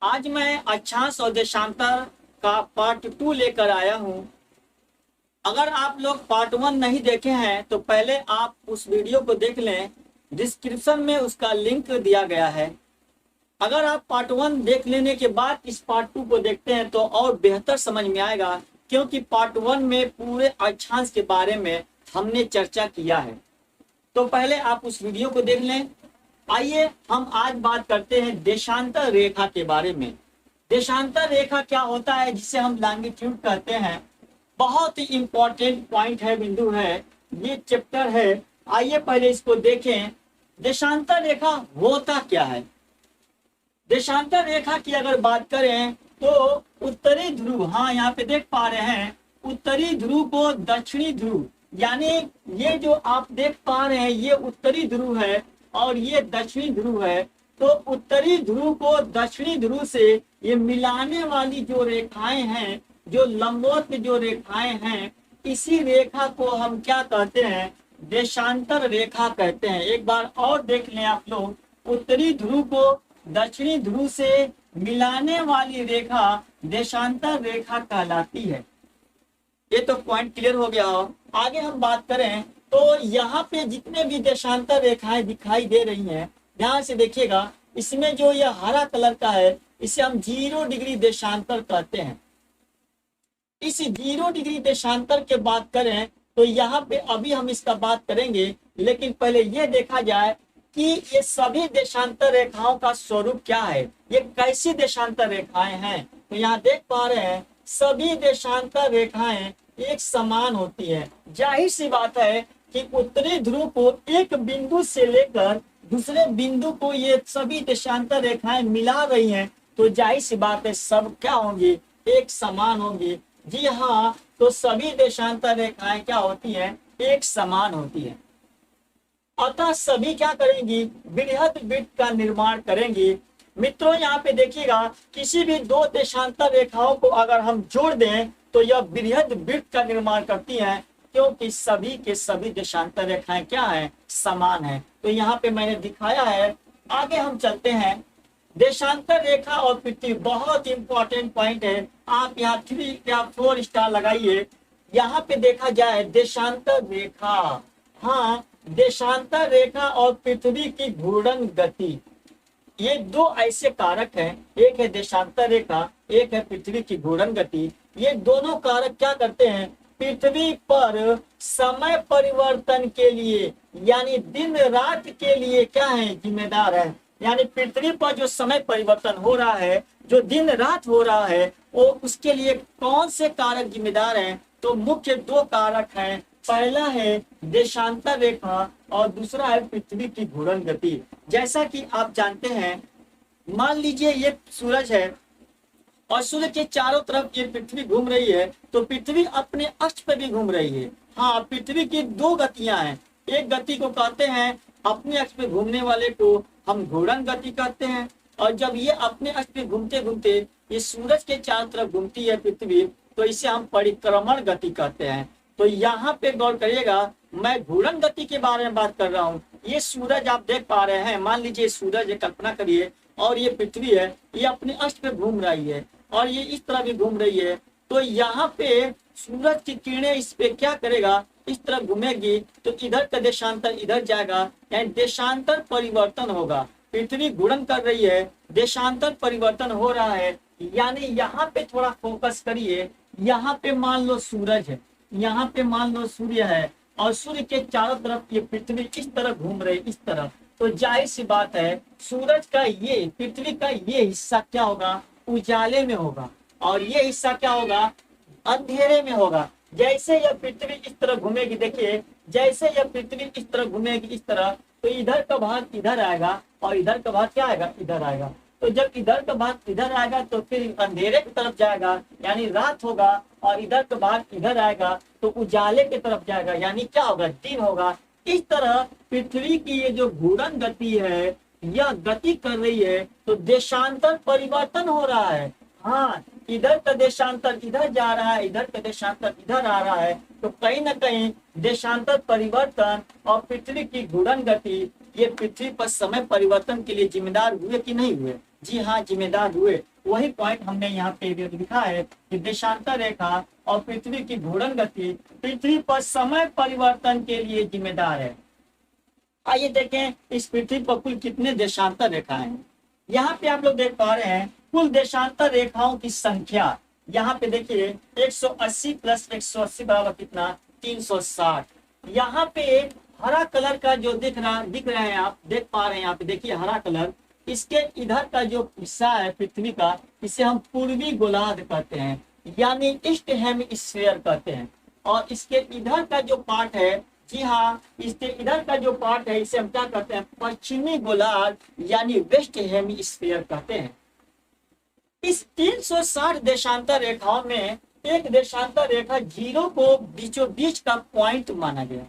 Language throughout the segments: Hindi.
आज मैं अक्षांश और देशांतर का पार्ट 2 लेकर आया हूं। अगर आप लोग पार्ट 1 नहीं देखे हैं तो पहले आप उस वीडियो को देख लें। डिस्क्रिप्शन में उसका लिंक दिया गया है। अगर आप पार्ट 1 देख लेने के बाद इस पार्ट 2 को देखते हैं तो और बेहतर समझ में आएगा, क्योंकि पार्ट 1 में पूरे अक्षांश के बारे में हमने चर्चा किया है। तो पहले आप उस वीडियो को देख लें। आइए हम आज बात करते हैं देशांतर रेखा के बारे में। देशांतर रेखा क्या होता है, जिसे हम लॉन्गिट्यूड कहते हैं। बहुत ही इंपॉर्टेंट पॉइंट है, बिंदु है, ये चैप्टर है। आइए पहले इसको देखें। देशांतर रेखा होता क्या है। देशांतर रेखा की अगर बात करें तो उत्तरी ध्रुव, हाँ यहाँ पे देख पा रहे हैं, उत्तरी ध्रुव को दक्षिणी ध्रुव, यानी ये जो आप देख पा रहे हैं ये उत्तरी ध्रुव है और ये दक्षिणी ध्रुव है। तो उत्तरी ध्रुव को दक्षिणी ध्रुव से ये मिलाने वाली जो रेखाएं हैं, जो लंबवत जो रेखाएं हैं, इसी रेखा को हम क्या कहते हैं, देशांतर रेखा कहते हैं। एक बार और देख लें आप लोग, उत्तरी ध्रुव को दक्षिणी ध्रुव से मिलाने वाली रेखा देशांतर रेखा कहलाती है। ये तो पॉइंट क्लियर हो गया हो। आगे हम बात करें तो यहाँ पे जितने भी देशांतर रेखाएं दिखाई दे रही हैं, ध्यान से देखिएगा। इसमें जो ये हरा कलर का है इसे हम 0 डिग्री देशांतर कहते हैं। इस 0 डिग्री देशांतर के बात करें तो यहाँ पे अभी हम इसका बात करेंगे, लेकिन पहले ये देखा जाए कि ये सभी देशांतर रेखाओं का स्वरूप क्या है, ये कैसी देशांतर रेखाएं हैं। तो यहाँ देख पा रहे हैं सभी देशांतर रेखाएं एक समान होती है। जाहिर सी बात है कि उत्तरी ध्रुव को एक बिंदु से लेकर दूसरे बिंदु को ये सभी देशांतर रेखाएं मिला रही हैं, तो जाहिर सी बात है सब क्या होंगी, एक समान होंगी। जी हाँ, तो सभी देशांतर रेखाएं क्या होती हैं, एक समान होती है। अतः सभी क्या करेंगी, बृहद वृत्त का निर्माण करेंगी। मित्रों यहाँ पे देखिएगा, किसी भी दो देशांतर रेखाओं को अगर हम जोड़ दें तो यह बृहद वृत्त का निर्माण करती हैं, क्योंकि सभी के सभी देशांतर रेखाएं क्या हैं, समान हैं। तो यहाँ पे मैंने दिखाया है। आगे हम चलते हैं। देशांतर रेखा और पृथ्वी बहुत इंपॉर्टेंट पॉइंट है। आप यहाँ 3 या 4 स्टार लगाइए। यहाँ पे देखा जाए देशांतर रेखा, हाँ, देशांतर रेखा और पृथ्वी की घूर्णन गति, ये दो ऐसे कारक हैं, एक है देशांतर रेखा, एक है पृथ्वी की घूर्णन गति। ये दोनों कारक क्या करते हैं, पृथ्वी पर समय परिवर्तन के लिए, यानी दिन रात के लिए क्या है, जिम्मेदार है। यानी पृथ्वी पर जो समय परिवर्तन हो रहा है, जो दिन रात हो रहा है, वो उसके लिए कौन से कारक जिम्मेदार हैं, तो मुख्य 2 कारक हैं। पहला है देशांतर रेखा और दूसरा है पृथ्वी की घूर्णन गति। जैसा कि आप जानते हैं, मान लीजिए ये सूरज है और सूर्य के चारों तरफ ये पृथ्वी घूम रही है, तो पृथ्वी अपने अक्ष पर भी घूम रही है। हाँ, पृथ्वी की 2 गतियां हैं। एक गति को कहते हैं, अपने अक्ष पे घूमने वाले को हम घूर्णन गति कहते हैं, और जब ये अपने अक्ष पे घूमते घूमते ये सूरज के चारों तरफ घूमती है पृथ्वी, तो इसे हम परिक्रमण गति कहते हैं। तो यहाँ पे गौर करिएगा, मैं घूर्णन गति के बारे में बात कर रहा हूँ। ये सूरज आप देख पा रहे हैं, मान लीजिए सूरज है, कल्पना करिए, और ये पृथ्वी है, ये अपने अक्ष पे घूम रही है और ये इस तरह भी घूम रही है। तो यहाँ पे सूरज की किरणें इस पे क्या करेगा, इस तरह घूमेगी, तो इधर का देशांतर इधर जाएगा, यानी देशांतर परिवर्तन होगा। पृथ्वी घूर्णन कर रही है, देशांतर परिवर्तन हो रहा है। यानी यहाँ पे थोड़ा फोकस करिए। यहाँ पे मान लो सूरज है, यहाँ पे मान लो सूर्य है, और सूर्य के चारों तरफ ये पृथ्वी इस तरह घूम रही, इस तरह। तो जाहिर सी बात है सूरज का ये, पृथ्वी का ये हिस्सा क्या होगा, उजाले में होगा, और ये हिस्सा क्या होगा, अंधेरे में होगा। जैसे यह पृथ्वी इस तरह घूमेगी, देखिए जैसे यह पृथ्वी इस तरह घूमेगी इस तरह, तो इधर का भाग इधर आएगा और इधर का भाग क्या आएगा, इधर आएगा। तो जब इधर का भाग इधर आएगा तो फिर अंधेरे की तरफ जाएगा, यानी रात होगा, और इधर का भाग इधर आएगा तो उजाले की तरफ जाएगा, यानी क्या होगा, दिन होगा। इस तरह पृथ्वी की ये जो घूर्णन गति है, यह गति कर रही है, तो देशांतर परिवर्तन हो रहा है। हाँ, इधर का देशांतर इधर जा रहा है, इधर का देशांतर इधर आ रहा है, तो कहीं ना कहीं देशांतर परिवर्तन और पृथ्वी की घूर्णन गति, ये पृथ्वी पर समय परिवर्तन के लिए जिम्मेदार हुए कि नहीं हुए। जी हाँ, जिम्मेदार हुए। वही पॉइंट हमने यहाँ पे भी लिखा है कि देशांतर रेखा और पृथ्वी की घूर्णन गति पृथ्वी पर समय परिवर्तन के लिए जिम्मेदार है। आइए देखें इस पृथ्वी पर कुल कितने देशांतर रेखाएं हैं। यहाँ पे आप लोग देख पा रहे हैं कुल देशांतर रेखाओं की संख्या। यहाँ पे देखिए 180 प्लस 180 बराबर कितना 360। यहाँ पे हरा कलर का जो दिख रहे हैं, आप देख पा रहे हैं यहाँ पे देखिए हरा कलर, इसके इधर का जो हिस्सा है पृथ्वी का, इसे हम पूर्वी गोलार्ध कहते हैं, यानी ईस्ट हेमिस्फीयर कहते हैं। और इसके इधर का जो पार्ट है, जी हाँ, इसके इधर का जो पार्ट है इसे हम क्या कहते हैं, पश्चिमी गोलार्ध यानी वेस्ट हेमिस्फीयर कहते हैं। इस 360 देशांतर रेखाओं में एक देशांतर रेखा जीरो को बीचों बीच का पॉइंट माना गया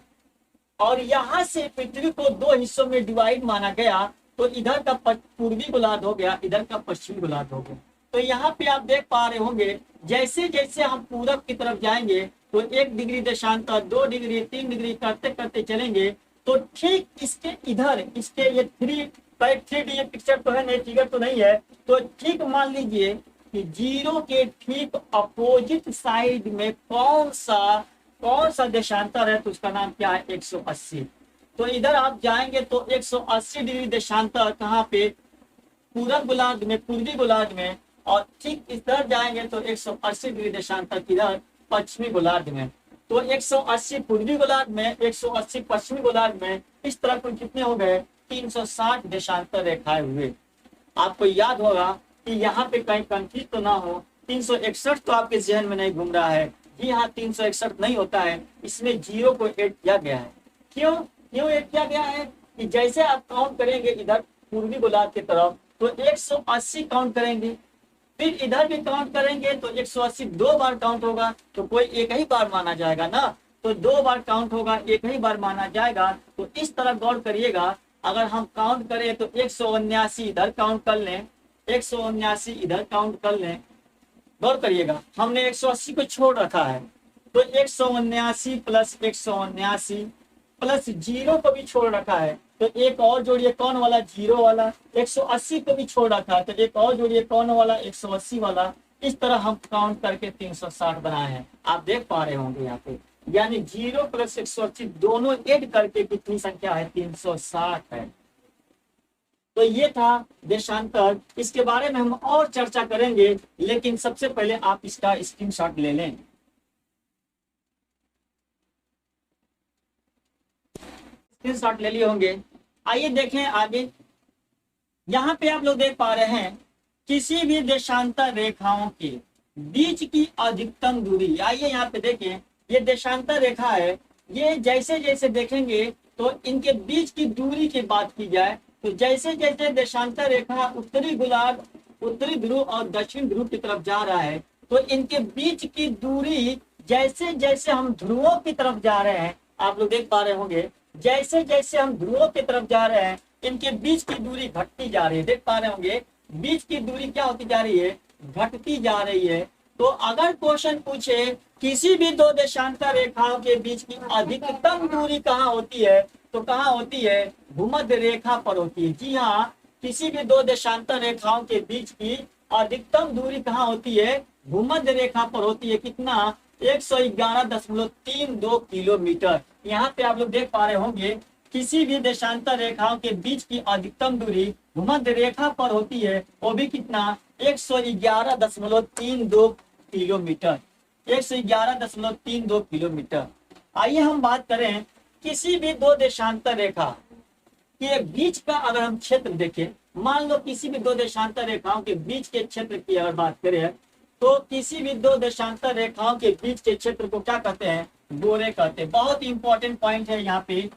और यहाँ से पृथ्वी को दो हिस्सों में डिवाइड माना गया। तो इधर का पूर्वी गोलार्ध हो गया, इधर का पश्चिमी गोलार्ध हो गया। तो यहाँ पे आप देख पा रहे होंगे जैसे जैसे हम पूरब की तरफ जाएंगे तो 1 डिग्री देशांतर, 2 डिग्री, 3 डिग्री करते करते चलेंगे। तो ठीक इसके इधर, इसके ये 3D ये पिक्चर तो है नहीं, फिगर तो नहीं है, तो ठीक मान लीजिए कि जीरो के ठीक अपोजिट साइड में कौन सा देशांतर है, तो उसका नाम क्या है 180। तो इधर आप जाएंगे तो 180 डिग्री देशांतर कहाँ पे, पूरब गोलार्ध में, पूर्वी गोलार्ध में। और ठीक इधर जाएंगे तो 180 डिग्री देशांतर किधर, पश्चिमी गोलार्ध में। तो 180 पूर्वी गोलार्ध में, 180 पश्चिमी गोलार्ध में, इस तरह कुल कितने हो गए 360 देशांतर रेखाएं हुए। आपको याद होगा कि यहाँ पे कहीं कंफ्यूज तो ना हो, 361 तो आपके जहन में नहीं घूम रहा है। जी हाँ, 361 नहीं होता है, इसमें जीरो को ऐड किया गया है। क्यों ऐड किया गया है कि जैसे आप काउंट करेंगे इधर पूर्वी गोलार्ध की तरफ तो 180 काउंट करेंगे, फिर इधर भी काउंट करेंगे तो 180 2 बार काउंट होगा, तो कोई एक ही बार माना जाएगा ना, तो 2 बार काउंट होगा, एक ही बार माना जाएगा। तो इस तरह गौर करिएगा, अगर हम काउंट करें तो 179 इधर काउंट कर लें, 179 इधर काउंट कर लें। गौर करिएगा हमने 180 को छोड़ रखा है, तो 179 प्लस 179 प्लस जीरो को भी छोड़ रखा है, तो एक और जोड़िए कौन वाला, जीरो वाला। 180 को भी छोड़ रखा है, तो एक और जोड़िए कौन वाला, 180 वाला। इस तरह हम काउंट करके 360 बनाए हैं, आप देख पा रहे होंगे यहाँ पे। यानी जीरो प्लस 180 दोनों ऐड करके कितनी संख्या है, 360 है। तो ये था देशांतर, इसके बारे में हम और चर्चा करेंगे, लेकिन सबसे पहले आप इसका स्क्रीनशॉट ले लें। स्क्रीनशॉट ले लिए होंगे। आइए देखें आगे। यहाँ पे आप लोग देख पा रहे हैं किसी भी देशांतर रेखाओं के बीच की अधिकतम दूरी। आइए यहाँ पे देखें, ये देशांतर रेखा है, ये जैसे जैसे देखेंगे तो इनके बीच की दूरी की बात की जाए तो जैसे जैसे देशांतर रेखा उत्तरी गोलार्ध, उत्तरी ध्रुव और दक्षिण ध्रुव की तरफ जा रहा है, तो इनके बीच की दूरी जैसे जैसे हम ध्रुवों की तरफ जा रहे हैं, आप लोग देख पा रहे होंगे जैसे जैसे हम ध्रुवों की तरफ जा रहे हैं इनके बीच की दूरी घटती जा रही है। देख पा रहे होंगे बीच की दूरी क्या होती जा रही है, घटती जा रही है। तो अगर क्वेश्चन पूछे किसी भी दो देशांतर रेखाओं के बीच की अधिकतम दूरी कहाँ होती है, तो कहाँ होती है, भूमध्य रेखा पर होती है। जी हाँ, किसी भी दो देशांतर रेखाओं के बीच की अधिकतम दूरी कहाँ होती है, भूमध्य रेखा पर होती है। कितना, 111.32 किलोमीटर। यहाँ पे आप लोग देख पा रहे होंगे किसी भी देशांतर रेखाओं के बीच की अधिकतम दूरी भूमध्य रेखा पर होती है, वो भी कितना, 111.32 किलोमीटर, 111.32 किलोमीटर। आइए हम बात करें किसी भी दो देशांतर रेखा के बीच का अगर हम क्षेत्र देखें, मान लो किसी भी दो देशांतर रेखाओं के बीच के क्षेत्र की अगर बात करें तो किसी भी दो देशांतर रेखाओं के बीच के क्षेत्र को क्या कहते हैं, गोरे कहते हैं। बहुत इंपॉर्टेंट पॉइंट है यहाँ पे,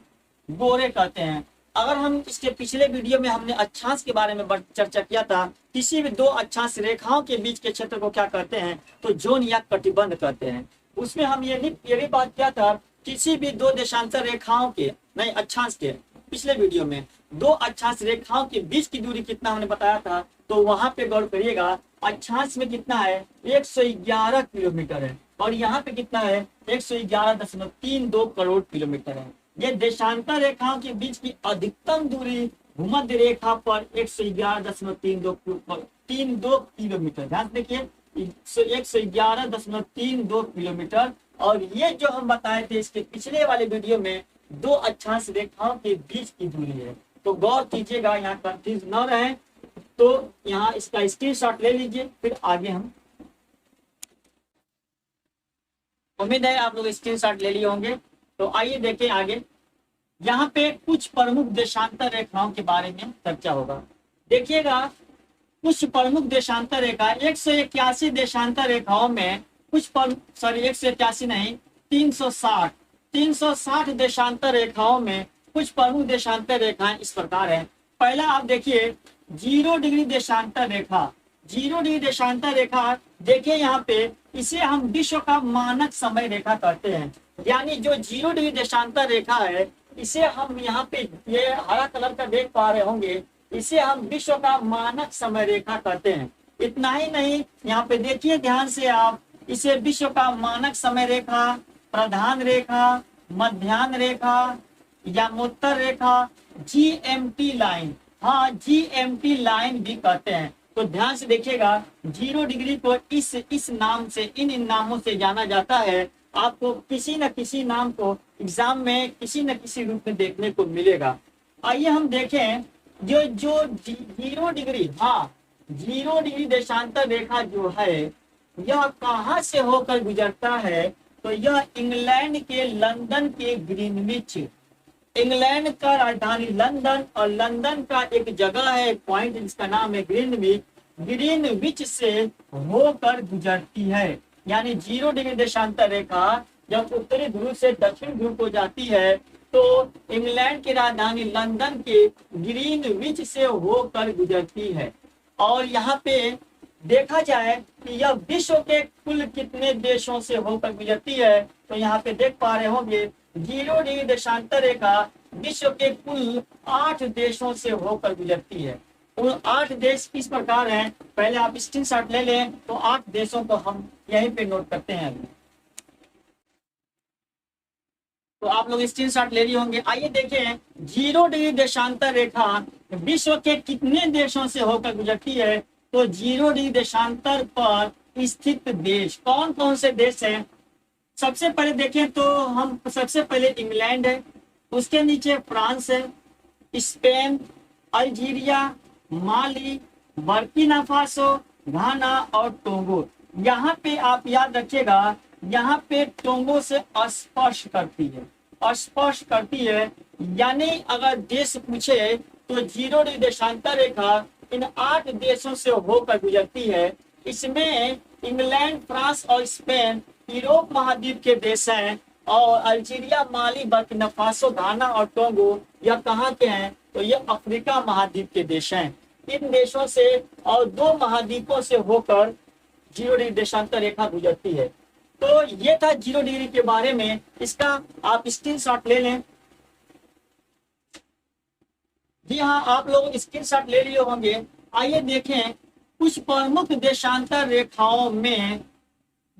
गोरे कहते हैं। अगर हम इसके पिछले वीडियो में हमने अक्षांश के बारे में चर्चा किया था, किसी भी दो अक्षांश रेखाओं के बीच के क्षेत्र को क्या कहते हैं, तो जोन या कटिबंध कहते हैं। उसमें हम ये भी बात किया था किसी भी दो देशांतर रेखाओं के, नहीं अक्षांश के, पिछले वीडियो में दो अक्षांश रेखाओं के बीच की दूरी कितना हमने बताया था, तो वहां पे गौर करिएगा अक्षांश में कितना है, 111 किलोमीटर है और यहाँ पे कितना है, 111.32 करोड़ किलोमीटर है। ये देशांतर रेखाओं के बीच की अधिकतम दूरी भूमध्य रेखा पर 111.32 किलोमीटर। ध्यान से देखिए 111.32 किलोमीटर। और ये जो हम बताए थे इसके पिछले वाले वीडियो में, दो अक्षांश रेखाओं के बीच की दूरी है। तो गौर कीजिएगा, यहाँ कंफ्यूज न रहे। तो यहाँ इसका स्क्रीनशॉट ले लीजिए, फिर आगे हम, उम्मीद है आप लोग स्क्रीनशॉट ले लिए होंगे। तो आइए देखें आगे। यहाँ पे कुछ प्रमुख देशांतर रेखाओं के बारे में चर्चा होगा। देखिएगा, कुछ प्रमुख देशांतर रेखा 181 देशांतर रेखाओं में कुछ 181 नहीं, 360 देशांतर रेखाओं में कुछ प्रमुख देशांतर रेखाएं इस प्रकार हैं। पहला आप देखिए 0 डिग्री देशांतर रेखा। 0 डिग्री देशांतर रेखा देखिए यहाँ पे, इसे हम विश्व का मानक समय रेखा कहते हैं। यानी जो 0 डिग्री देशांतर रेखा है, इसे हम यहाँ पे ये हरा कलर का देख पा रहे होंगे, इसे हम विश्व का मानक समय रेखा कहते हैं। इतना ही नहीं, यहाँ पे देखिए ध्यान से आप, इसे विश्व का मानक समय रेखा, प्रधान रेखा, मध्याह्न रेखा, यामोत्तर रेखा, GMT लाइन, हाँ GMT लाइन भी कहते हैं। तो ध्यान से देखिएगा, 0 डिग्री को इस नाम से, इन नामों से जाना जाता है। आपको किसी न किसी नाम को एग्जाम में किसी न किसी रूप में देखने को मिलेगा। आइए हम देखें, जो 0 डिग्री, हाँ 0 डिग्री देशांतर रेखा जो है, यह कहाँ से होकर गुजरता है? तो यह इंग्लैंड के लंदन के ग्रीनविच, इंग्लैंड का राजधानी लंदन, और लंदन का एक जगह है, पॉइंट जिसका नाम है ग्रीनविच, ग्रीनविच से होकर गुजरती है। यानी 0 डिग्री देशांतर रेखा जब उत्तरी ध्रुव से दक्षिण ध्रुव को जाती है, तो इंग्लैंड की राजधानी लंदन के ग्रीनविच से होकर गुजरती है। और यहाँ पे देखा जाए कि यह विश्व के कुल कितने देशों से होकर गुजरती है, तो यहाँ पे देख पा रहे होंगे 0 डिग्री देशांतर रेखा विश्व के कुल 8 देशों से होकर गुजरती है। उन 8 देश किस प्रकार हैं, पहले आप स्क्रीनशॉट ले लें। तो 8 देशों को हम यहीं पे नोट करते हैं अभी। तो आप लोग स्क्रीनशॉट ले लिए होंगे। आइए देखें, 0 डिग्री देशांतर रेखा विश्व के कितने देशों से होकर गुजरती है? तो 0 डिग्री देशांतर पर स्थित देश कौन कौन से देश हैं? सबसे पहले देखें तो हम सबसे पहले इंग्लैंड है, उसके नीचे फ्रांस है, स्पेन, अल्जीरिया, माली, बर्किना फासो, घाना और टोंगो। यहाँ पे आप याद रखिएगा, यहाँ पे टोंगो से स्पर्श करती है, स्पर्श करती है। यानी अगर देश पूछे तो 0 डिग्री देशांतर रेखा इन 8 देशों से होकर गुजरती है। इसमें इंग्लैंड, फ्रांस और स्पेन यूरोप महाद्वीप के देश हैं, और अल्जीरिया, माली, बर्किना फासो, घाना और टोंगो यह कहाँ के हैं? तो ये अफ्रीका महाद्वीप के देश हैं। इन देशों से और 2 महाद्वीपों से होकर 0 डिग्री देशांतर रेखा गुजरती है। तो ये था 0 डिग्री के बारे में, इसका आप स्क्रीनशॉट ले लें। जी हाँ, आप लोग स्क्रीनशॉट ले लिए होंगे। आइए देखें, कुछ प्रमुख देशांतर रेखाओं में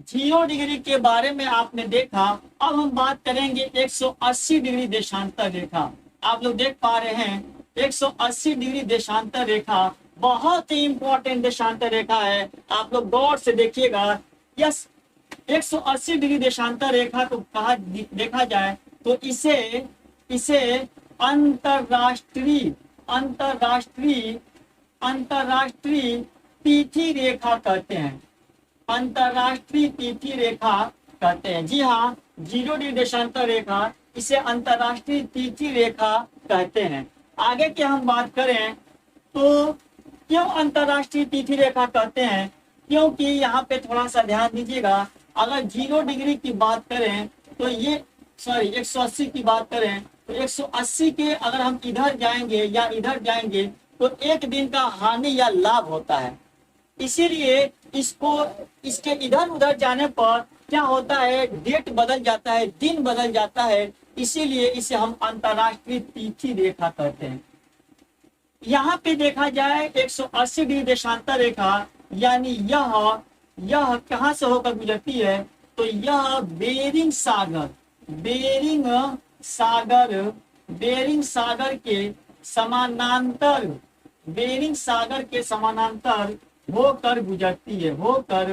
0 डिग्री के बारे में आपने देखा। अब हम बात करेंगे 180 डिग्री देशांतर रेखा। आप लोग देख पा रहे हैं 180 डिग्री देशांतर रेखा बहुत ही इंपॉर्टेंट देशांतर रेखा है। आप लोग गौर से देखिएगा, यस 180 डिग्री देशांतर रेखा को कहा देखा जाए तो इसे अंतरराष्ट्रीय तिथि रेखा कहते हैं, अंतरराष्ट्रीय तिथि रेखा कहते हैं। जी हाँ, 0 डिग्री देशांतर रेखा इसे अंतरराष्ट्रीय तिथि रेखा कहते हैं। आगे की हम बात करें तो क्यों अंतरराष्ट्रीय तिथि रेखा कहते हैं? क्योंकि यहाँ पे थोड़ा सा ध्यान दीजिएगा, अगर 0 डिग्री की बात करें तो ये 180 की बात करें तो 180 के अगर हम इधर जाएंगे या इधर जाएंगे तो एक दिन का हानि या लाभ होता है। इसीलिए इसके इधर उधर जाने पर क्या होता है, डेट बदल जाता है, दिन बदल जाता है। इसीलिए इसे हम अंतरराष्ट्रीय तिथि रेखा कहते हैं। यहाँ पे देखा जाए 180 डिग्री देशांतर रेखा, यानी यह कहाँ से होकर गुजरती है? तो यह बेरिंग सागर के समानांतर, बेरिंग सागर के समानांतर होकर गुजरती है, होकर,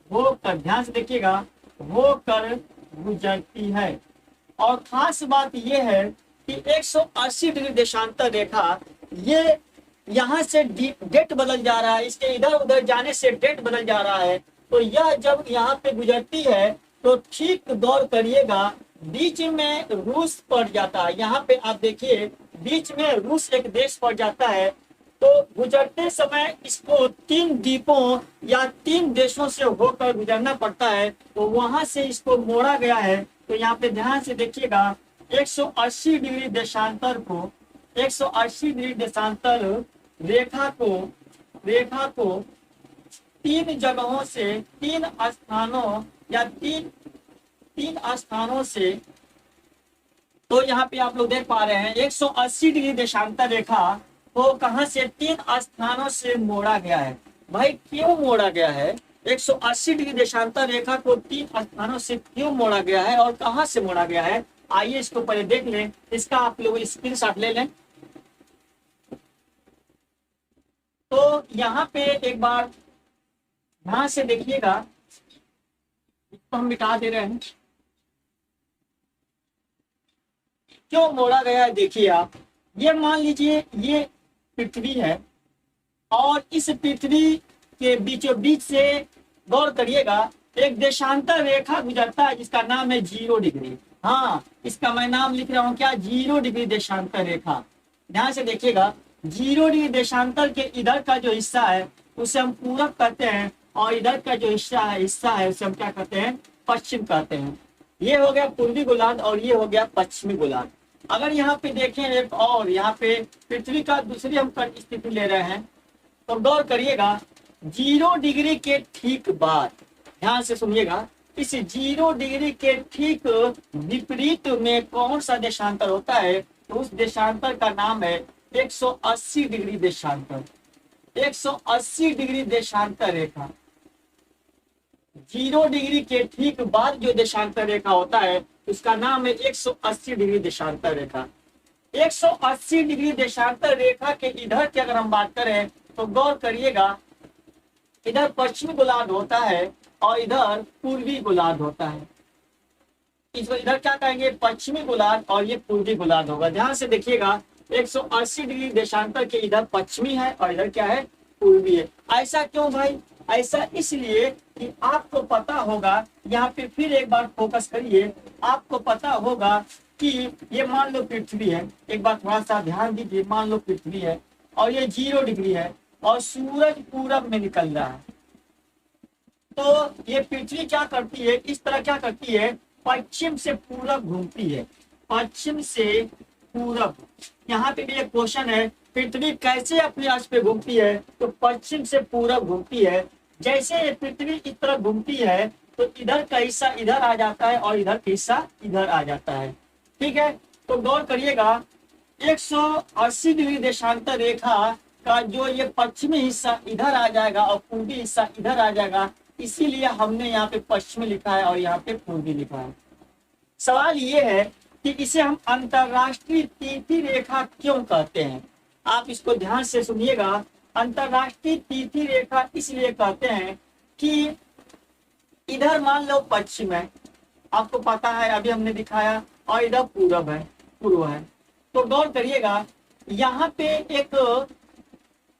होकर, ध्यान से देखिएगा, होकर गुजरती है। और खास बात यह है कि 180 डिग्री देशांतर रेखा, ये यहाँ से डेट बदल जा रहा है, इसके इधर उधर जाने से डेट बदल जा रहा है। तो यह जब यहाँ पे गुजरती है तो ठीक गौर करिएगा, बीच में रूस पड़ जाता है। यहाँ पे आप देखिए बीच में रूस एक देश पड़ जाता है। तो गुजरते समय इसको 3 द्वीपों या 3 देशों से होकर गुजरना पड़ता है, तो वहां से इसको मोड़ा गया है। तो यहाँ पे ध्यान से देखिएगा, 180 डिग्री देशांतर को, 180 डिग्री देशांतर रेखा को 3 जगहों से, 3 स्थानों या तीन स्थानों से, तो यहाँ पे आप लोग देख पा रहे हैं 180 डिग्री देशांतर रेखा को कहां से, 3 स्थानों से मोड़ा गया है। भाई क्यों मोड़ा गया है? 180 डिग्री देशांतर रेखा को 3 स्थानों से क्यों मोड़ा गया है और कहां से मोड़ा गया है? आइए इसको पहले देख लें, इसका आप लोग स्क्रीनशॉट ले लें। तो यहाँ पे एक बार ध्यान से देखिएगा, इसको हम मिटा दे रहे हैं। क्यों मोड़ा गया है देखिए आप, ये मान लीजिए ये पृथ्वी है और इस पृथ्वी के बीचों बीच से गौर करिएगा एक देशांतर रेखा गुजरता है जिसका नाम है 0 डिग्री। हाँ, इसका मैं नाम लिख रहा हूँ क्या, 0 डिग्री देशांतर रेखा। ध्यान से देखिएगा, 0 डिग्री देशांतर के इधर का जो हिस्सा है उसे हम पूरब कहते हैं और इधर का जो हिस्सा है उसे हम क्या कहते हैं, पश्चिम कहते हैं। ये हो गया पूर्वी गोलार्ध और ये हो गया पश्चिमी गोलार्ध। अगर यहाँ पे देखें एक और, यहाँ पे पृथ्वी का दूसरी हम स्थिति ले रहे हैं, तो गौर करिएगा 0 डिग्री के ठीक बाद, ध्यान से सुनिएगा, इस 0 डिग्री के ठीक विपरीत में कौन सा देशांतर होता है? तो उस देशांतर का नाम है 180 डिग्री देशांतर। 180 डिग्री देशांतर रेखा, 0 डिग्री के ठीक बाद जो देशांतर रेखा होता है उसका नाम है 180 डिग्री देशांतर रेखा। 180 डिग्री देशांतर रेखा के इधर की अगर हम बात करें तो गौर करिएगा, इधर पश्चिमी गोलार्ध होता है और इधर पूर्वी गोलार्ध होता है। इसको इधर क्या कहेंगे, पश्चिमी गोलार्ध, और ये पूर्वी गोलार्ध होगा। ध्यान से देखिएगा, 180 डिग्री देशांतर के इधर पश्चिमी है और इधर क्या है, पूर्वी है। ऐसा क्यों भाई? ऐसा इसलिए कि आपको पता होगा, यहाँ पे फिर एक बार फोकस करिए, आपको पता होगा कि ये मान लो पृथ्वी है, एक बार थोड़ा सा ध्यान दीजिए, मान लो पृथ्वी है और ये 0 डिग्री है और सूरज पूरब में निकल रहा है। तो ये पृथ्वी क्या करती है, इस तरह क्या करती है, पश्चिम से पूरब घूमती है, पश्चिम से पूरब। यहाँ पे भी एक क्वेश्चन है, पृथ्वी कैसे अपने अक्ष पे घूमती है? तो पश्चिम से पूरब घूमती है। जैसे पृथ्वी इस तरह घूमती है तो इधर का हिस्सा इधर आ जाता है और इधर का हिस्सा इधर आ जाता है। ठीक है, तो गौर करिएगा, 180 डिग्री देशांतर रेखा का जो ये पश्चिमी हिस्सा इधर आ जाएगा और पूर्वी हिस्सा इधर आ जाएगा, इसीलिए हमने यहाँ पे पश्चिमी लिखा है और यहाँ पे पूर्वी लिखा है। सवाल ये है कि इसे हम अंतरराष्ट्रीय तिथि रेखा क्यों कहते हैं? आप इसको ध्यान से सुनिएगा, अंतरराष्ट्रीय तिथि रेखा इसलिए कहते हैं कि इधर मान लो पश्चिम है, आपको पता है अभी हमने दिखाया, और इधर पूरब है, पूर्व है। तो गौर करिएगा, यहाँ पे एक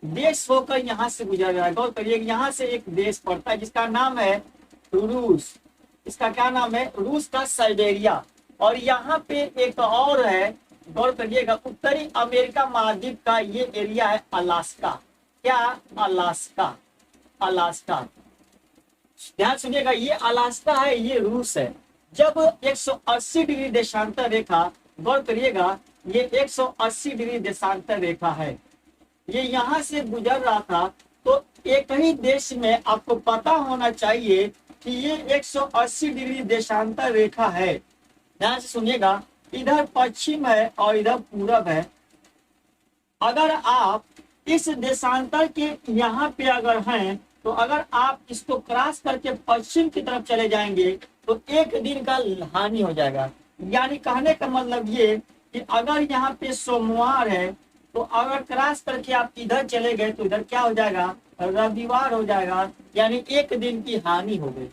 देश होकर यहाँ से गुजर रहा है। गौर करिएगा, यहाँ से एक देश पड़ता है जिसका नाम है रूस। इसका क्या नाम है? रूस का साइबेरिया। और यहाँ पे एक और है, गौर करिएगा, उत्तरी अमेरिका महाद्वीप का ये एरिया है अलास्का। क्या? Alaska, Alaska. ध्यान सुनिएगा, ये अलास्का है, ये रूस है। जब 180 डिग्री देशांतर रेखा, गौर करिएगा, ये 180 डिग्री देशांतर रेखा है, ये यहाँ से गुजर रहा था। तो एक ही देश में आपको पता होना चाहिए कि ये 180 डिग्री देशांतर रेखा है। ध्यान से सुनिएगा, इधर पश्चिम है और इधर पूरब है। अगर आप इस देशांतर के यहाँ पे अगर हैं, तो अगर आप इसको क्रॉस करके पश्चिम की तरफ चले जाएंगे तो एक दिन का हानि हो जाएगा। यानी कहने का मतलब ये कि अगर यहाँ पे सोमवार है तो अगर क्रॉस करके आप इधर चले गए तो इधर क्या हो जाएगा, रविवार हो जाएगा, यानी एक दिन की हानि हो गई।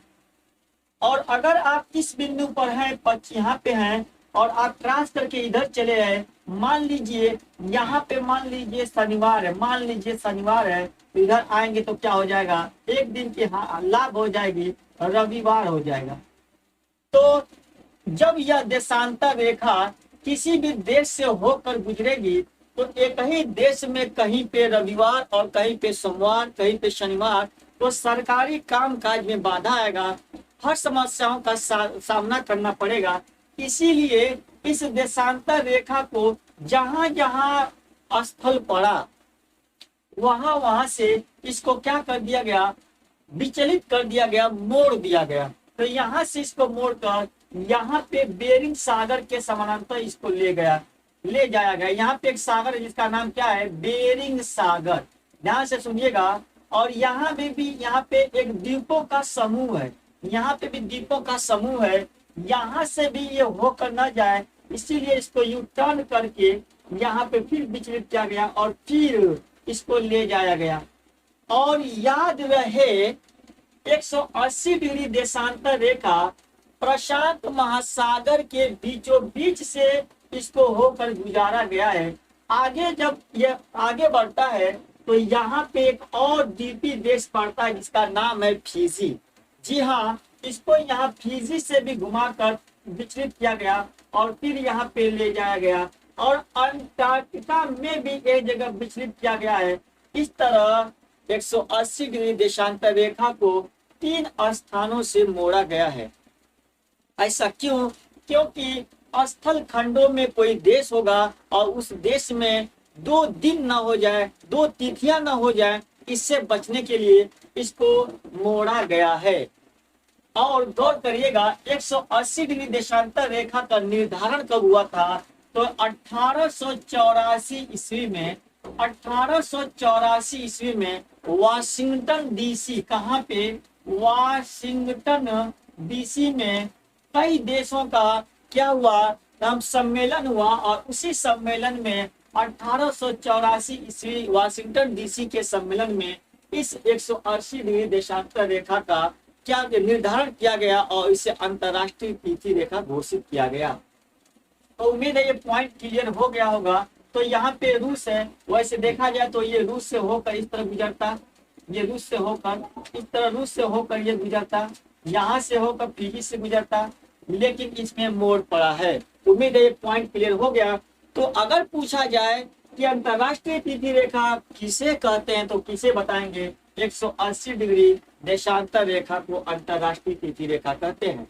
और अगर आप इस बिंदु पर हैं, यहाँ पे हैं और आप क्रॉस करके इधर चले गए, मान लीजिए यहाँ पे मान लीजिए शनिवार है, मान लीजिए शनिवार है, तो इधर आएंगे तो क्या हो जाएगा, एक दिन की लाभ हो जाएगी, रविवार हो जाएगा। तो जब यह देशांतर रेखा किसी भी देश से होकर गुजरेगी तो एक ही देश में कहीं पे रविवार और कहीं पे सोमवार, कहीं पे शनिवार, तो सरकारी कामकाज में बाधा आएगा, हर समस्याओं का सामना करना पड़ेगा। इसीलिए इस देशांतर रेखा को जहां जहां स्थल पड़ा वहां वहां से इसको क्या कर दिया गया, विचलित कर दिया गया, मोड़ दिया गया। तो यहाँ से इसको मोड़कर यहाँ पे बेरिंग सागर के समानांतर इसको ले जाया गया। यहाँ पे एक सागर है जिसका नाम क्या है, बेरिंग सागर, ध्यान से सुनिएगा। और यहाँ भी यहाँ पे एक द्वीपों का समूह है, यहाँ पे भी द्वीपों का समूह है, यहाँ से भी ये होकर न जाए, इसीलिए इसको यू टर्न करके यहाँ पे फिर विचलित किया गया और फिर इसको ले जाया गया। और याद रहे 180 डिग्री देशांतर रेखा प्रशांत महासागर के बीचों बीच से इसको होकर गुजारा गया है। आगे जब ये आगे बढ़ता है तो यहाँ पे एक और द्वीपीय देश पड़ता है जिसका नाम है फिजी। जी हाँ, इसको यहाँ फिजी से भी घुमाकर विचलित किया गया और फिर यहाँ पे ले जाया गया। और अंटार्कटिका में भी एक जगह विचलित किया गया है। इस तरह 180 डिग्री देशांतर रेखा को 3 स्थानों से मोड़ा गया है। ऐसा क्यों? क्योंकि स्थल खंडों में कोई देश होगा और उस देश में 2 दिन ना हो जाए, 2 तिथियां ना हो जाए, इससे बचने के लिए इसको मोड़ा गया है। और गौर करिएगा 180 डिग्री देशांतर रेखा का निर्धारण कब हुआ था, तो 1884 ईस्वी में, 1884 ईस्वी में वाशिंगटन डीसी, कहाँ पे, वाशिंगटन डीसी में कई देशों का क्या हुआ, नाम सम्मेलन हुआ। और उसी सम्मेलन में 1884 ईस्वी वाशिंगटन डीसी के सम्मेलन में इस 180 डिग्री देशांतर रेखा का क्या निर्धारण किया गया और इसे अंतरराष्ट्रीय तिथि रेखा घोषित किया गया। तो उम्मीद है ये पॉइंट क्लियर हो गया होगा। तो यहाँ पे रूस है, वैसे देखा जाए तो ये रूस से होकर इस तरह गुजरता, ये रूस से होकर इस तरह, रूस से होकर ये गुजरता, यहाँ से होकर फिजी से गुजरता, लेकिन इसमें मोड़ पड़ा है। उम्मीद है ये पॉइंट क्लियर हो गया। तो अगर पूछा जाए कि अंतरराष्ट्रीय तिथि रेखा किसे कहते हैं तो किसे बताएंगे, 180 डिग्री देशांतर रेखा को अंतरराष्ट्रीय तिथि रेखा कहते हैं।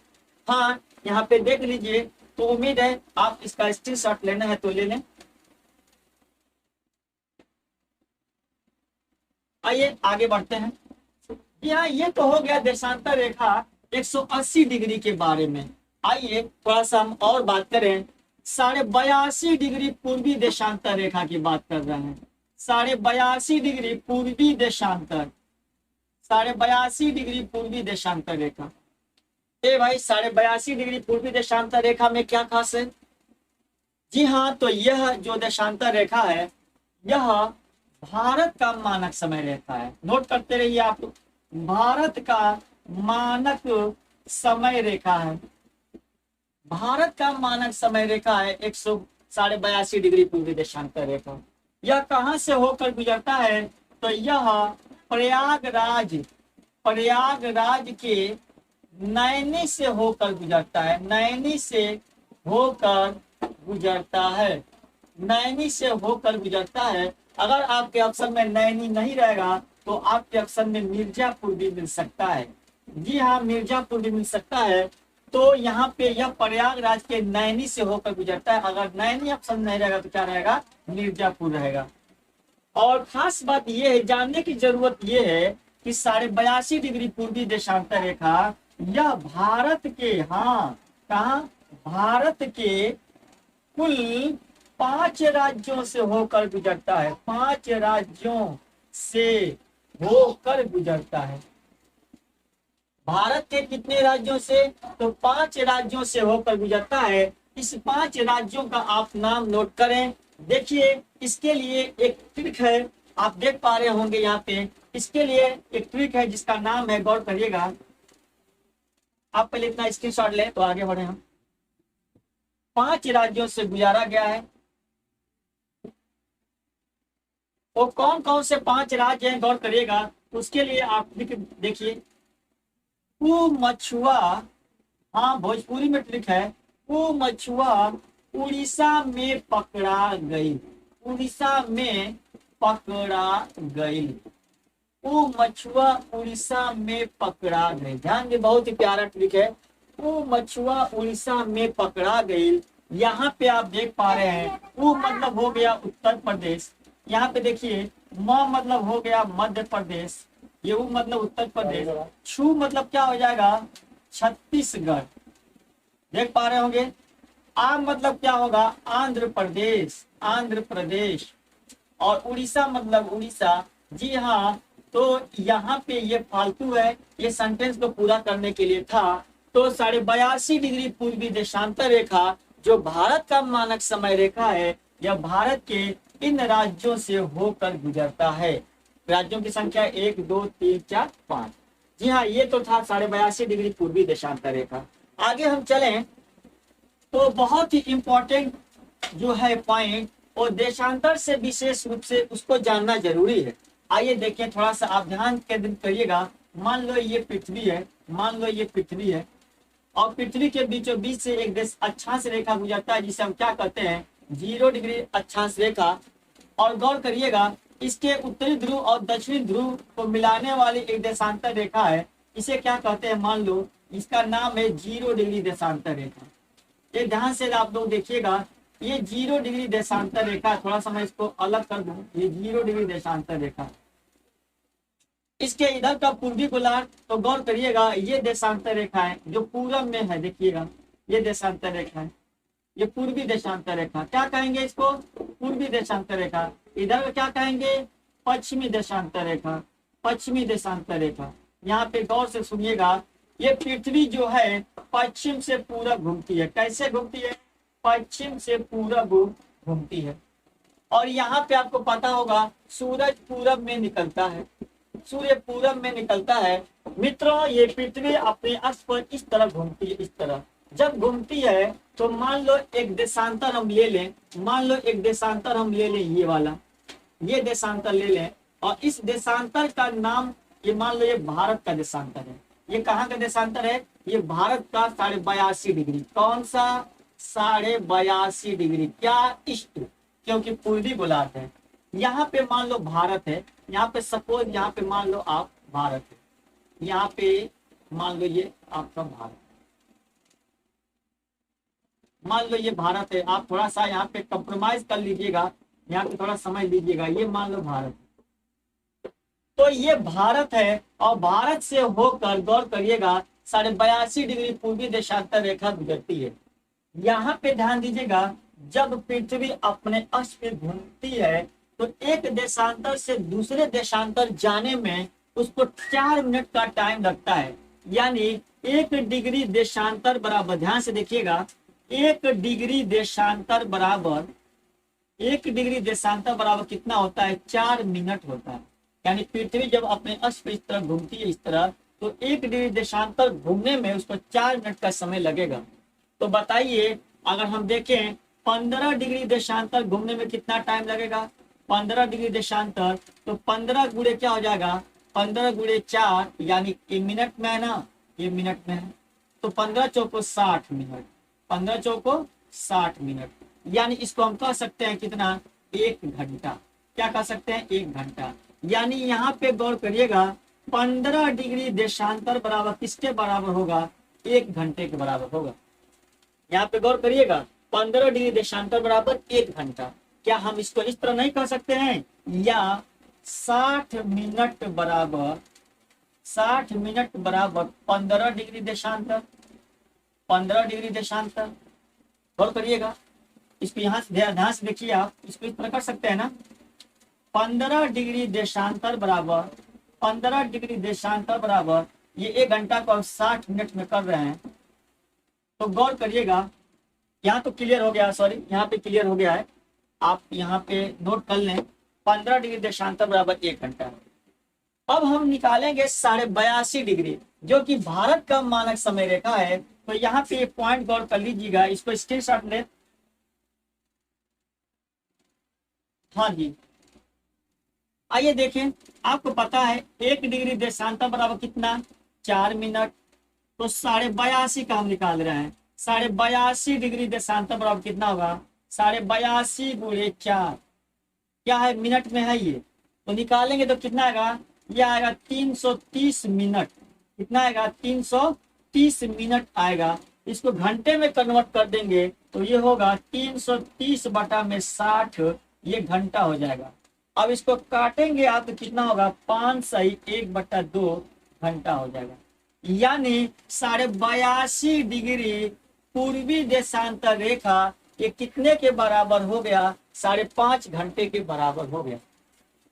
हाँ, यहाँ पे देख लीजिए। तो उम्मीद है आप इसका स्क्रीनशॉट लेना है तो ले लें। आइए आगे बढ़ते हैं। यहाँ ये तो हो गया देशांतर रेखा 180 डिग्री के बारे में। आइए थोड़ा सा हम और बात करें, 82.5 डिग्री पूर्वी देशांतर रेखा की बात कर रहे हैं। 82.5 डिग्री पूर्वी देशांतर, 82.5 डिग्री पूर्वी देशांतर रेखा। ए भाई, 82.5 डिग्री पूर्वी देशांतर रेखा में क्या खास है? जी हाँ, तो यह जो देशांतर रेखा है यह भारत का मानक समय रेखा है। नोट करते रहिए आप, भारत का मानक समय रेखा है। भारत का मानक समय रेखा है 182.5 डिग्री पूर्वी देशांतर रेखा। यह कहाँ से होकर गुजरता है, तो यह प्रयागराज के नैनी से होकर गुजरता है। नैनी से होकर गुजरता है, नैनी से होकर गुजरता है। अगर आपके ऑप्शन में नैनी नहीं रहेगा तो आपके ऑप्शन में मिर्जापुर भी मिल सकता है। जी हाँ, मिर्जापुर भी मिल सकता है। तो यहाँ पे यह प्रयागराज के नैनी से होकर गुजरता है। अगर नैनी ऑप्शन नहीं रहेगा तो क्या रहेगा, मिर्जापुर रहेगा। और खास बात यह है, जानने की जरूरत यह है कि 82.5 डिग्री पूर्वी देशांतर रेखा यह भारत के, हाँ कहा, भारत के कुल 5 राज्यों से होकर गुजरता है। 5 राज्यों से होकर गुजरता है। भारत के कितने राज्यों से, तो 5 राज्यों से होकर गुजरता है। इस 5 राज्यों का आप नाम नोट करें। देखिए इसके लिए एक ट्रिक है, आप देख पा रहे होंगे यहाँ पे। इसके लिए एक ट्रिक है जिसका नाम है, गौर करिएगा। आप पहले इतना स्क्रीनशॉट लें तो आगे बढ़े हम। 5 राज्यों से गुजारा गया है। वो कौन कौन से 5 राज्य हैं, गौर करिएगा। उसके लिए आप देखिए, ऊ मछुआ, हाँ भोजपुरी में ट्रिक है। ऊ मछुआ उड़ीसा में पकड़ा गई, उड़ीसा में पकड़ा गई। वो मछुआ उड़ीसा में पकड़ा गई। ध्यान दे, बहुत ही प्यारा ट्रिक है। वो मछुआ उड़ीसा में पकड़ा गई। यहाँ पे आप देख पा रहे हैं, वो मतलब हो गया उत्तर प्रदेश। यहाँ पे देखिए, म मतलब हो गया मध्य प्रदेश, ये वो मतलब उत्तर प्रदेश। छू मतलब क्या हो जाएगा, छत्तीसगढ़, देख पा रहे होंगे। आ मतलब क्या होगा, आंध्र प्रदेश, आंध्र प्रदेश। और उड़ीसा मतलब उड़ीसा। जी हाँ, तो यहाँ पे ये फालतू है, ये सेंटेंस को पूरा करने के लिए था। तो 82.5 डिग्री पूर्वी देशांतर रेखा जो भारत का मानक समय रेखा है, यह भारत के इन राज्यों से होकर गुजरता है। राज्यों की संख्या 1 2 3 4 5। जी हाँ, ये तो था 82.5 डिग्री पूर्वी देशांतर रेखा। आगे हम चलें तो बहुत ही इंपॉर्टेंट जो है पॉइंट, और देशांतर से विशेष रूप से उसको जानना जरूरी है। आइए देखें, थोड़ा सा आप ध्यान केंद्रित करिएगा। मान लो ये पृथ्वी है, मान लो ये पृथ्वी है, और पृथ्वी के बीचों बीच से एक अक्षांश रेखा गुजरता है, जिसे हम क्या कहते हैं, 0 डिग्री अक्षांश रेखा। और गौर करिएगा, इसके उत्तरी ध्रुव और दक्षिणी ध्रुव को मिलाने वाली एक देशांतर रेखा है, इसे क्या कहते हैं, मान लो इसका नाम है 0 डिग्री देशांतर रेखा। ये ध्यान से आप लोग देखिएगा, ये 0 डिग्री देशांतर रेखा, थोड़ा सा मैं इसको अलग कर दूं, ये 0 डिग्री देशांतर रेखा। इसके इधर का पूर्वी गोलार्ध, तो गौर करिएगा, ये देशांतर रेखा है जो पूरब में है। देखिएगा, ये देशांतर रेखा है, ये पूर्वी देशांतर रेखा। क्या कहेंगे इसको, पूर्वी देशांतर रेखा। इधर क्या कहेंगे, पश्चिमी देशांतर रेखा, पश्चिमी देशांतर रेखा। यहाँ पे गौर से सुनिएगा, ये पृथ्वी जो है पश्चिम से पूरब घूमती है। कैसे घूमती है, पश्चिम से पूरब घूमती है। और यहाँ पे आपको पता होगा, सूरज पूरब में निकलता है, सूर्य पूरब में निकलता है। मित्रों, ये पृथ्वी अपने अक्ष पर इस तरह घूमती है, इस तरह जब घूमती है तो मान लो एक देशांतर हम ले लें, मान लो एक देशांतर हम ले लें, ये वाला, ये देशांतर ले लें, और इस देशांतर का नाम, ये मान लो ये भारत का देशांतर है। ये कहाँ का देशांतर है, ये भारत का 82.5 डिग्री। कौन सा, 82.5 डिग्री। क्या, ईस्ट, क्योंकि पूर्वी गोलार्ध है। यहाँ पे मान लो भारत है, यहाँ पे सपोज, यहाँ पे मान लो आप भारत है, यहाँ पे मान लो ये आपका भारत, मान लो ये भारत है। आप थोड़ा सा यहाँ पे कंप्रोमाइज कर लीजिएगा, यहाँ पे थोड़ा समझ लीजिएगा। ये मान लो भारत, तो ये भारत है, और भारत से होकर गौर करिएगा 82.5 डिग्री पूर्वी देशांतर रेखा गुजरती है। यहाँ पे ध्यान दीजिएगा, जब पृथ्वी अपने अक्ष पे घूमती है तो एक देशांतर से दूसरे देशांतर जाने में उसको 4 मिनट का टाइम लगता है। यानी 1 डिग्री देशांतर बराबर, ध्यान से देखिएगा, 1 डिग्री देशांतर बराबर, 1 डिग्री देशांतर बराबर कितना होता है, 4 मिनट होता है। यानी पृथ्वी जब अपने अक्ष पे इस तरह घूमती है, इस तरह, तो 1 डिग्री देशांतर घूमने में उसको 4 मिनट का समय लगेगा। तो बताइए, अगर हम देखें 15 डिग्री देशांतर घूमने में कितना टाइम लगेगा, 15 डिग्री देशांतर, तो 15 गुणे क्या हो जाएगा, 15 गुणे 4, यानी ये मिनट में है ना, ये मिनट में है, तो 15 चौको 60 मिनट, 15 चौको 60 मिनट। यानी इसको हम कह सकते हैं कितना, 1 घंटा। क्या कह सकते हैं, 1 घंटा। यानी यहाँ पे गौर करिएगा, 15 डिग्री देशांतर बराबर किसके बराबर होगा, 1 घंटे के बराबर होगा। यहाँ पे गौर करिएगा, 15 डिग्री देशांतर बराबर 1 घंटा। क्या हम इसको इस तरह नहीं कह सकते हैं, या 60 मिनट बराबर, 60 मिनट बराबर 15 डिग्री देशांतर, 15 डिग्री देशांतर। गौर करिएगा, इसको यहाँ से ध्यान से देखिए, आप इसको इस तरह कर सकते हैं ना, 15 डिग्री देशांतर बराबर, 15 डिग्री देशांतर बराबर, ये 1 घंटा को 60 मिनट में कर रहे हैं। तो गौर करिएगा, यहाँ तो क्लियर हो गया, सॉरी यहाँ पे क्लियर हो गया है। आप यहाँ पे नोट कर लें, 15 डिग्री देशांतर बराबर 1 घंटा। अब हम निकालेंगे 82.5 डिग्री, जो कि भारत का मानक समय रेखा है। तो यहाँ पे पॉइंट गौर कर लीजिएगा, इसको स्क्रीनशॉट ले। हाँ जी, आइए देखें, आपको पता है 1 डिग्री देशांतर बराबर कितना, 4 मिनट। तो 82.5 का हम निकाल रहे हैं, 82.5 डिग्री देशांतर बराबर कितना होगा, 82.5 गुणे 4, क्या है, मिनट में है ये। तो निकालेंगे तो कितना आएगा, ये आएगा 330 मिनट। कितना आएगा, 330 मिनट आएगा। इसको घंटे में कन्वर्ट कर देंगे तो ये होगा 330 बटा में 60, ये घंटा हो जाएगा। अब इसको काटेंगे आप तो कितना होगा, 5 सही 1/2 घंटा हो जाएगा। यानी 82.5 डिग्री पूर्वी देशांतर रेखा ये कितने के बराबर हो गया, 5.5 घंटे के बराबर हो गया।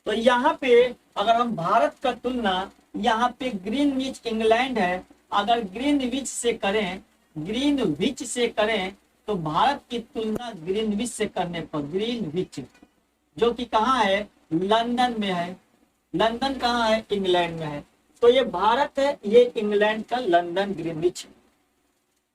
तो यहाँ पे अगर हम भारत का तुलना, यहाँ पे ग्रीनविच इंग्लैंड है, अगर ग्रीनविच से करें, ग्रीनविच से करें तो भारत की तुलना ग्रीनविच से करने पर, ग्रीनविच जो कि कहाँ है, लंदन में है। लंदन कहाँ है, इंग्लैंड में है। तो ये भारत है, ये इंग्लैंड का लंदन ग्रीनविच।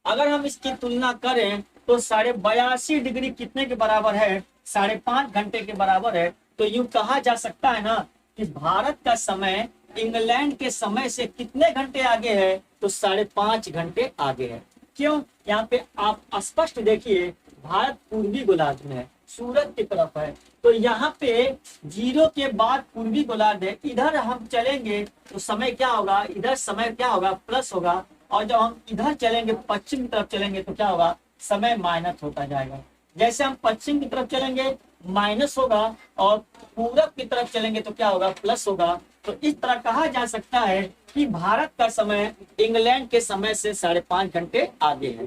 अगर हम इसकी तुलना करें तो 82.5 डिग्री कितने के बराबर है, 5.5 घंटे के बराबर है। तो यूं कहा जा सकता है ना कि भारत का समय इंग्लैंड के समय से कितने घंटे आगे है, तो 5.5 घंटे आगे है। क्यों, यहाँ पे आप स्पष्ट देखिए, भारत पूर्वी गोलार्ध में है, सूरज की तरफ है। तो यहाँ पे 0 के बाद पूर्वी गोलार्ध है, इधर हम चलेंगे तो समय क्या होगा, इधर समय क्या होगा, प्लस होगा। और जब हम इधर चलेंगे, पश्चिम की तरफ चलेंगे तो क्या होगा, समय माइनस होता जाएगा। जैसे हम पश्चिम की तरफ चलेंगे माइनस होगा, और पूरब की तरफ चलेंगे तो क्या होगा, प्लस होगा। तो इस तरह कहा जा सकता है कि भारत का समय इंग्लैंड के समय से 5.5 घंटे आगे है।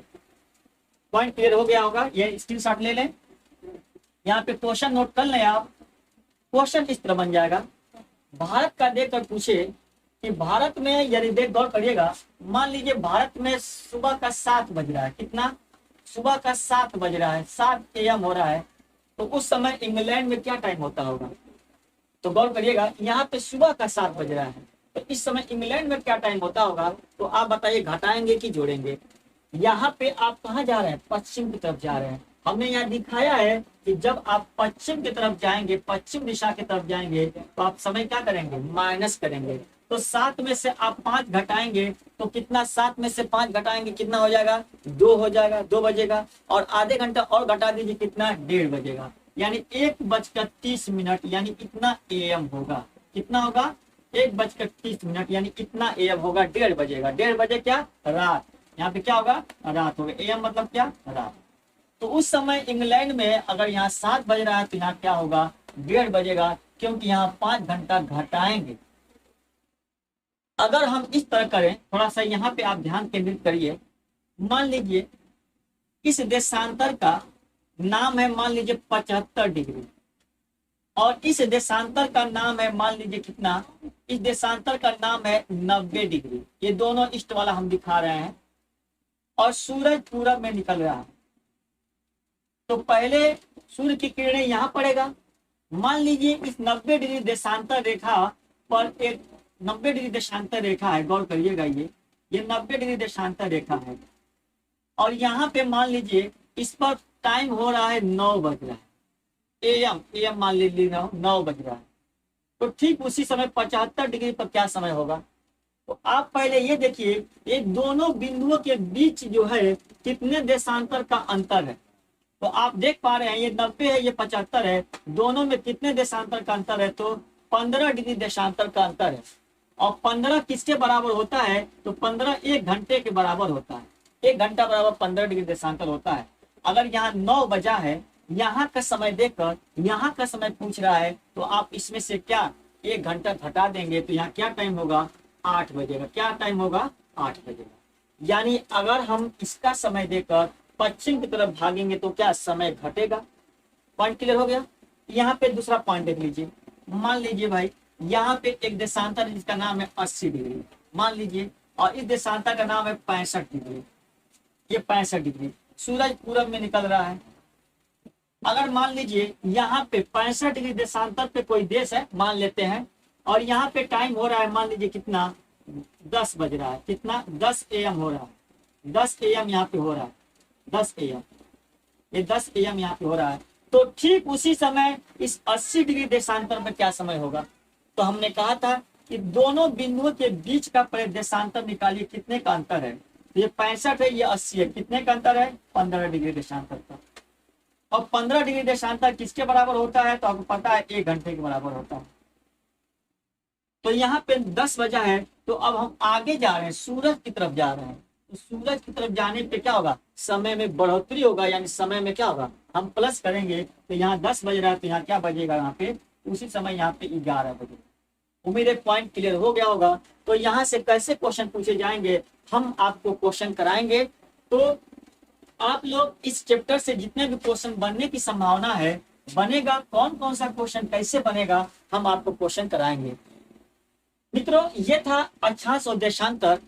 पॉइंट क्लियर हो गया होगा, ये स्क्रीनशॉट ले लें। यहाँ पे क्वेश्चन नोट कर लें आप। क्वेश्चन इस तरह बन जाएगा, भारत का देखकर पूछे कि भारत में, यदि देख गौर करिएगा, मान लीजिए भारत में सुबह का 7 बज रहा है, कितना, सुबह का 7 बज रहा है, 7 AM हो रहा है। तो उस समय इंग्लैंड में क्या टाइम होता होगा, तो गौर करिएगा, यहाँ पे सुबह का 7 बज रहा है, तो इस समय इंग्लैंड में क्या टाइम होता होगा। तो आप बताइए, घटाएंगे कि जोड़ेंगे। यहाँ पे आप कहाँ जा रहे हैं, पश्चिम की तरफ जा रहे हैं। हमने यहाँ दिखाया है कि जब आप पश्चिम की तरफ जाएंगे, पश्चिम दिशा की तरफ जाएंगे, तो आप समय क्या करेंगे, माइनस करेंगे। तो 7 में से आप 5 घटाएंगे तो कितना, 7 में से 5 घटाएंगे कितना हो जाएगा, 2 हो जाएगा, 2 बजेगा। और आधे घंटा और घटा दीजिए, कितना, 1:30 बजेगा। यानी 1:30, यानी इतना AM होगा। कितना होगा, 1:30, यानी इतना AM होगा, 1:30 बजेगा। 1:30 बजे क्या, रात। यहाँ पे क्या होगा, रात होगा। AM मतलब क्या, रात। तो उस समय इंग्लैंड में अगर यहाँ 7 बज रहा है तो यहाँ क्या होगा, 1:30 बजेगा, क्योंकि यहाँ 5 घंटा घटाएंगे। अगर हम इस तरह करें, थोड़ा सा यहाँ पे आप ध्यान केंद्रित करिए। मान लीजिए इस देशांतर का नाम है, मान लीजिए 75 डिग्री, और इस देशांतर का नाम है, मान लीजिए कितना, इस देशांतर का नाम है 90 डिग्री। ये दोनों ईस्ट वाला हम दिखा रहे हैं, और सूरज पूरब में निकल रहा है। तो पहले सूर्य की किरणें यहाँ पड़ेगा। मान लीजिए इस 90 डिग्री देशांतर रेखा पर एक 90 डिग्री देशांतर रेखा है, गौर करिएगा, ये 90 डिग्री देशांतर रेखा है। और यहाँ पे मान लीजिए इस पर टाइम हो रहा है 9 बज रहा है, AM मान लीजिए 9 बज रहा है। तो ठीक उसी समय 75 डिग्री पर क्या समय होगा। तो आप पहले ये देखिए, ये दोनों बिंदुओं के बीच जो है कितने देशांतर का अंतर है। तो आप देख पा रहे हैं, ये 90 है, ये 75 है, दोनों में कितने देशांतर का अंतर है, तो 15 डिग्री देशांतर का अंतर है। और 15 किसके बराबर होता है, तो 15 1 घंटे के बराबर होता है। 1 घंटा बराबर 15 डिग्री देशांतर होता है। अगर यहाँ 9 बजा है, यहाँ का समय देखकर यहाँ का समय पूछ रहा है, तो आप इसमें से क्या 1 घंटा घटा देंगे, तो यहाँ क्या टाइम होगा, 8 बजेगा। क्या टाइम होगा, 8 बजेगा। यानी अगर हम इसका समय देकर पश्चिम की तरफ भागेंगे तो क्या समय घटेगा। पॉइंट क्लियर हो गया। यहाँ पे दूसरा पॉइंट देख लीजिए। मान लीजिए भाई, यहाँ पे एक देशांतर जिसका नाम है 80 डिग्री मान लीजिए, और इस देशांतर का नाम है 65 डिग्री। ये 65 डिग्री, सूरज पूरब में निकल रहा है। अगर मान लीजिए यहाँ पे 65 डिग्री देशांतर पे कोई देश है मान लेते हैं, और यहाँ पे टाइम हो रहा है मान लीजिए कितना 10 बज रहा है, कितना 10 AM हो रहा है, 10 AM यहाँ पे हो रहा है, 10 AM, ये 10 AM यहाँ पे हो रहा है। तो ठीक उसी समय इस 80 डिग्री देशांतर में क्या समय होगा? तो हमने कहा था कि दोनों बिंदुओं के बीच का परिदेशांतर निकालिए, कितने का अंतर है? ये 65 है, ये 80 है, कितने का अंतर है? 15 डिग्री देशांतर का। और 15 डिग्री देशांतर किसके बराबर होता है? तो आपको पता है 1 घंटे के बराबर होता है। तो यहाँ पे 10 बजा है, तो अब हम आगे जा रहे हैं, सूरज की तरफ जा रहे हैं। तो सूरज की तरफ जाने पे क्या होगा? समय में बढ़ोतरी होगा, यानी समय में क्या होगा? हम प्लस करेंगे, तो यहाँ 10 बज रहा है, तो यहाँ क्या बजेगा? यहाँ पे उसी समय यहाँ पे 11 बजेगा। उम्मीद है पॉइंट क्लियर हो गया होगा। तो यहाँ से कैसे क्वेश्चन पूछे जाएंगे, हम आपको क्वेश्चन कराएंगे। तो आप लोग इस चैप्टर से जितने भी क्वेश्चन बनने की संभावना है, बनेगा, कौन कौन सा क्वेश्चन कैसे बनेगा, हम आपको क्वेश्चन कराएंगे। मित्रों, ये था अक्षांश और देशांतर।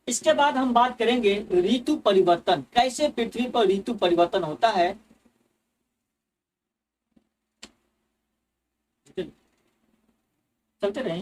इसके बाद हम बात करेंगे ऋतु परिवर्तन, कैसे पृथ्वी पर ऋतु परिवर्तन होता है। चलते रहे